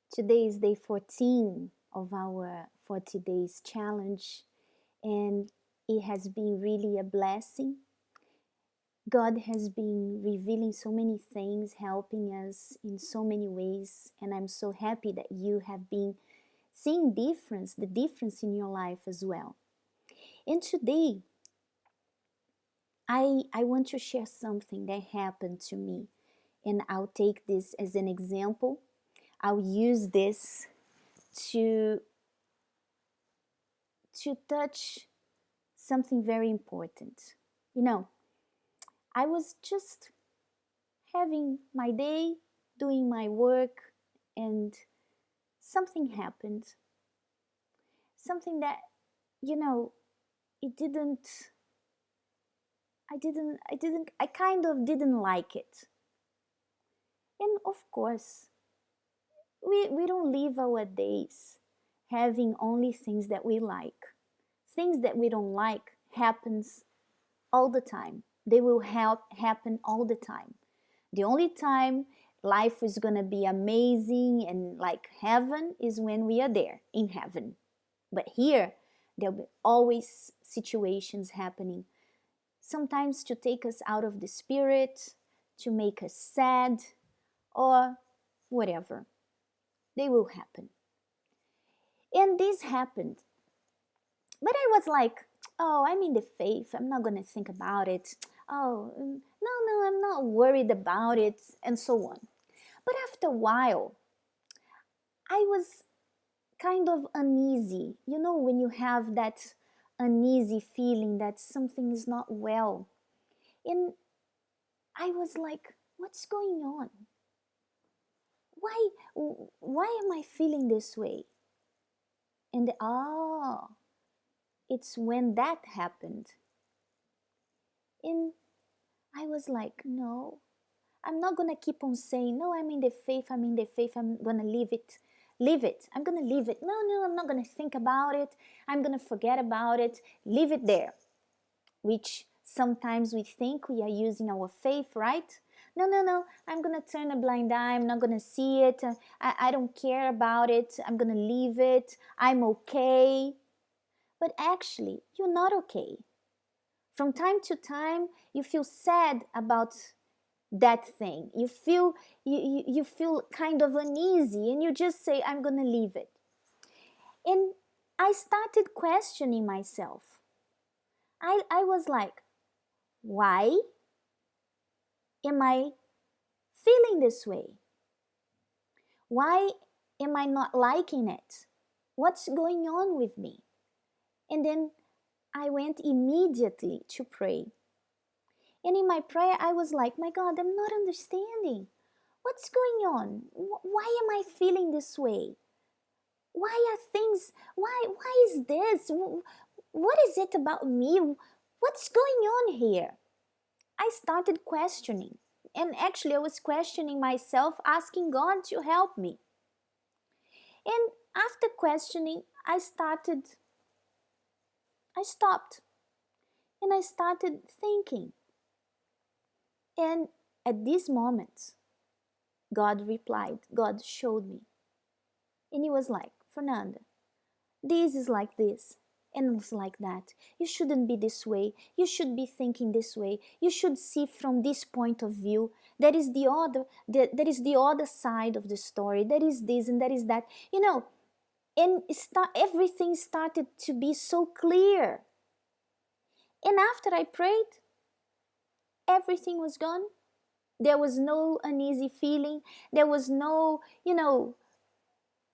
Today is day 14 of our 40 days challenge, and it has been really a blessing. God has been revealing so many things, helping us in so many ways, and I'm so happy that you have been seeing the difference in your life as well. And today, I want to share something that happened to me, and I'll take this as an example. I'll use this to touch something very important. You know, I was just having my day, doing my work, and something happened. Something that, you know, it didn't, I kind of didn't like it. And of course, we don't live our days having only things that we like. Things that we don't like happens all the time. They will happen all the time. The only time life is going to be amazing and like heaven is when we are there in heaven. But here, there'll be always situations happening. Sometimes to take us out of the spirit, to make us sad, or whatever. They will happen. And this happened. But I was like, oh, I'm in the faith. I'm not going to think about it. Oh, no, I'm not worried about it, and so on. But after a while, I was kind of uneasy. You know, when you have that uneasy feeling that something is not well. And I was like, what's going on? Why, why am I feeling this way? And it's when that happened. And I was like, no, I'm not going to keep on saying, no, I'm in the faith, I'm going to leave it. Leave it. I'm going to leave it. No, I'm not going to think about it. I'm going to forget about it. Leave it there. Which sometimes we think we are using our faith, right? No, I'm going to turn a blind eye. I'm not going to see it. I don't care about it. I'm going to leave it. I'm okay. But actually, you're not okay. From time to time, you feel sad about that thing. You feel kind of uneasy, and you just say, I'm going to leave it. And I started questioning myself. I was like, why am I feeling this way? Why am I not liking it? What's going on with me? And then I went immediately to pray. And in my prayer, I was like, my God, I'm not understanding. What's going on? Why am I feeling this way? Why is this? What is it about me? What's going on here? I started questioning. And actually, I was questioning myself, asking God to help me. And after questioning, I stopped. And I started thinking. And at this moment, God replied, God showed me. And he was like, Fernanda, this is like this, and it's like that. You shouldn't be this way. You should be thinking this way. You should see from this point of view. That is the other side of the story. That is this and that is that. You know, and everything started to be so clear. And after I prayed, everything was gone. There was no uneasy feeling. There was no,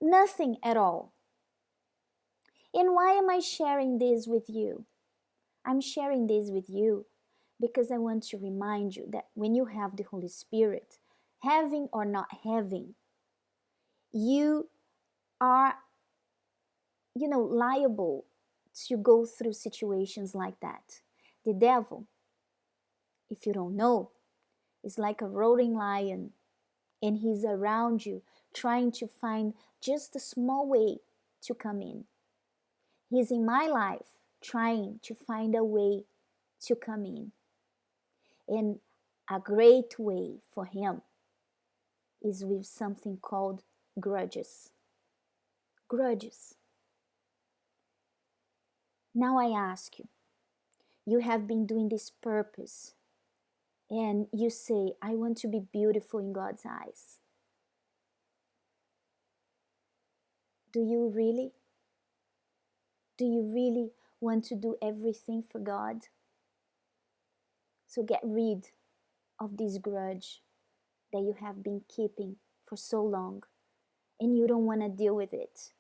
nothing at all. And why am I sharing this with you? I'm sharing this with you because I want to remind you that when you have the Holy Spirit, having or not having, you are, liable to go through situations like that. The devil, if you don't know, is like a roaring lion, and he's around you trying to find just a small way to come in. He's in my life trying to find a way to come in. And a great way for him is with something called grudges. Grudges. Now I ask you, you have been doing this purpose, and you say, I want to be beautiful in God's eyes. Do you really? Do you really want to do everything for God? So get rid of this grudge that you have been keeping for so long, and you don't want to deal with it.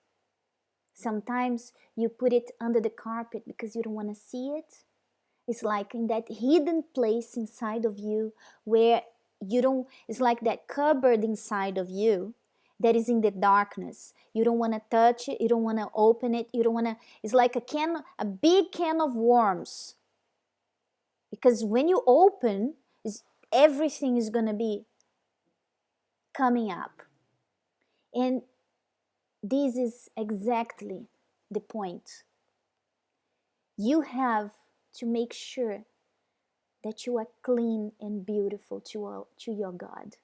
Sometimes you put it under the carpet because you don't want to see it. It's like in that hidden place inside of you where you don't, it's like that cupboard inside of you that is in the darkness. You don't want to touch it, you don't want to open it, you don't want to, it's like a big can of worms. Because when you open, everything is going to be coming up. And this is exactly the point. You have to make sure that you are clean and beautiful to your God.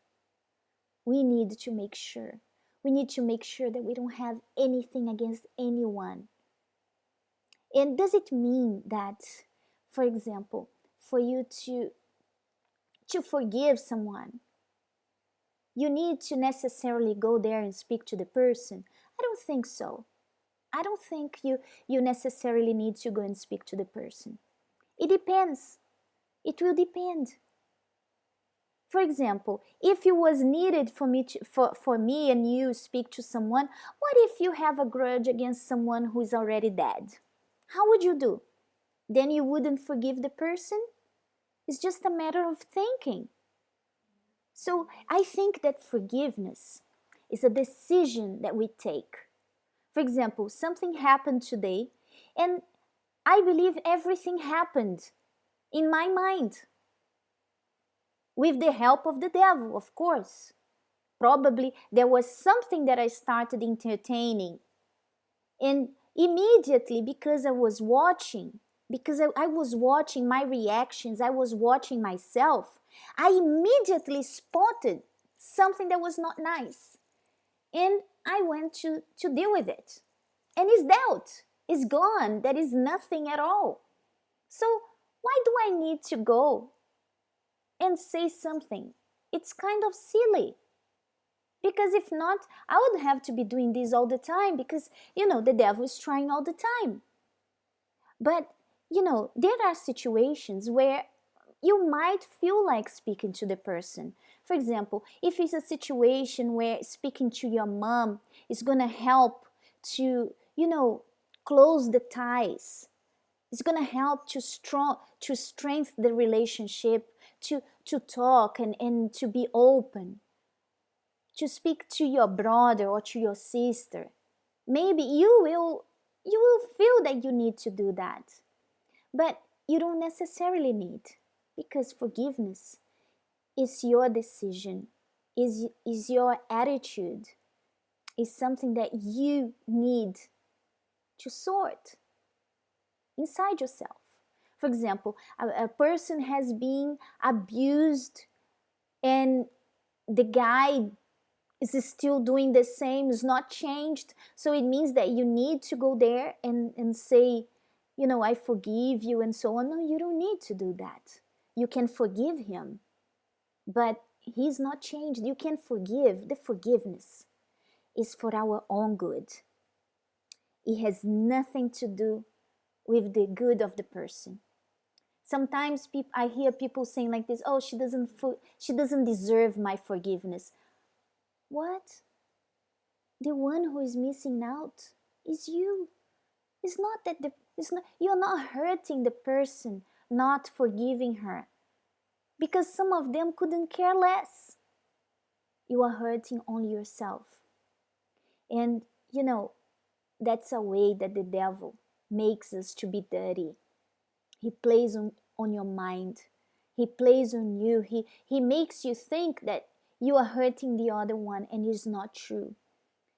We need to make sure. We need to make sure that we don't have anything against anyone. And does it mean that, for example, for you to forgive someone, you need to necessarily go there and speak to the person? I don't think so. I don't think you necessarily need to go and speak to the person. It depends. It will depend. For example, if it was needed for me and you speak to someone, what if you have a grudge against someone who is already dead? How would you do? Then you wouldn't forgive the person? It's just a matter of thinking. So I think that forgiveness is a decision that we take. For example, something happened today, and I believe everything happened in my mind. With the help of the devil, of course. Probably there was something that I started entertaining. And immediately, because I was watching, because I was watching my reactions, I was watching myself, I immediately spotted something that was not nice. And I went to deal with it. And it's dealt. It's gone. There is nothing at all. So why do I need to go and say something? It's kind of silly. Because if not, I would have to be doing this all the time because, the devil is trying all the time. But, there are situations where you might feel like speaking to the person. For example, if it's a situation where speaking to your mom is going to help to, close the ties. It's going to help to strengthen the relationship, to talk and to be open. To speak to your brother or to your sister. Maybe you will feel that you need to do that. But you don't necessarily need, because forgiveness is your decision, is your attitude, is something that you need to sort inside yourself. For example, a person has been abused and the guy is still doing the same, is not changed. So it means that you need to go there and say, I forgive you and so on. No, you don't need to do that. You can forgive him, but he's not changed. You can forgive. The forgiveness is for our own good. It has nothing to do with the good of the person. Sometimes I hear people saying like this, oh, she doesn't deserve my forgiveness. What? The one who is missing out is you. It's not that you're not hurting the person, not forgiving her, because some of them couldn't care less. You are hurting only yourself. And that's a way that the devil makes us to be dirty. He plays on your mind. He plays on you. He makes you think that you are hurting the other one, and it's not true.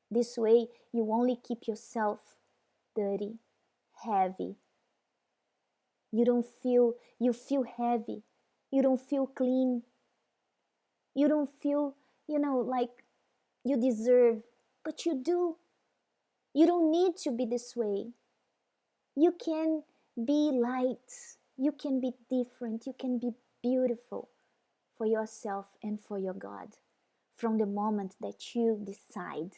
This way, you only keep yourself dirty, heavy. You feel heavy. You don't feel clean. You don't feel, like you deserve But you do. You don't need to be this way. You can be light. You can be different. You can be beautiful for yourself and for your God from the moment that you decide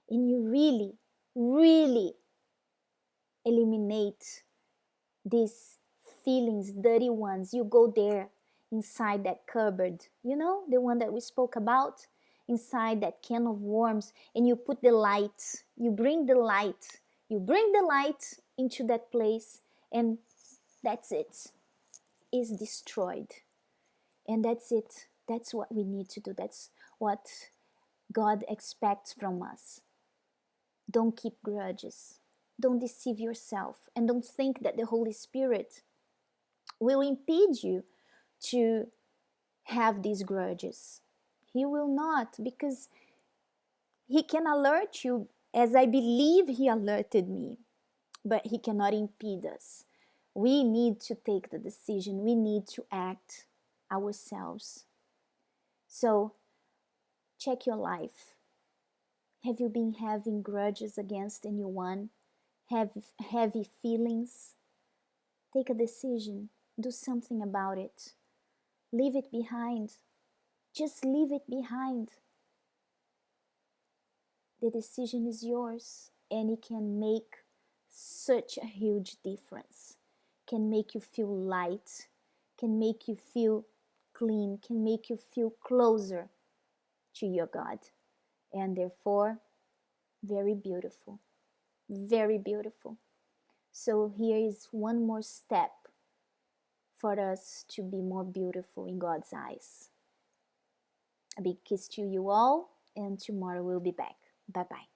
and you really, really eliminate these feelings, dirty ones. You go there inside that cupboard, the one that we spoke about, inside that can of worms, and you put the light, you bring the light into that place, and that's it. Is destroyed. And that's it. That's what we need to do. That's what God expects from us. Don't keep grudges. Don't deceive yourself. And don't think that the Holy Spirit will impede you to have these grudges. He will not, because He can alert you as I believe He alerted me, but He cannot impede us. We need to take the decision. We need to act ourselves. So, check your life. Have you been having grudges against anyone? Have heavy feelings? Take a decision. Do something about it. Leave it behind. Just leave it behind. The decision is yours, and it can make such a huge difference. Can make you feel light, can make you feel clean, can make you feel closer to your God, and therefore very beautiful. Very beautiful. So here is one more step for us to be more beautiful in God's eyes. A big kiss to you all, and tomorrow we'll be back. Bye-bye.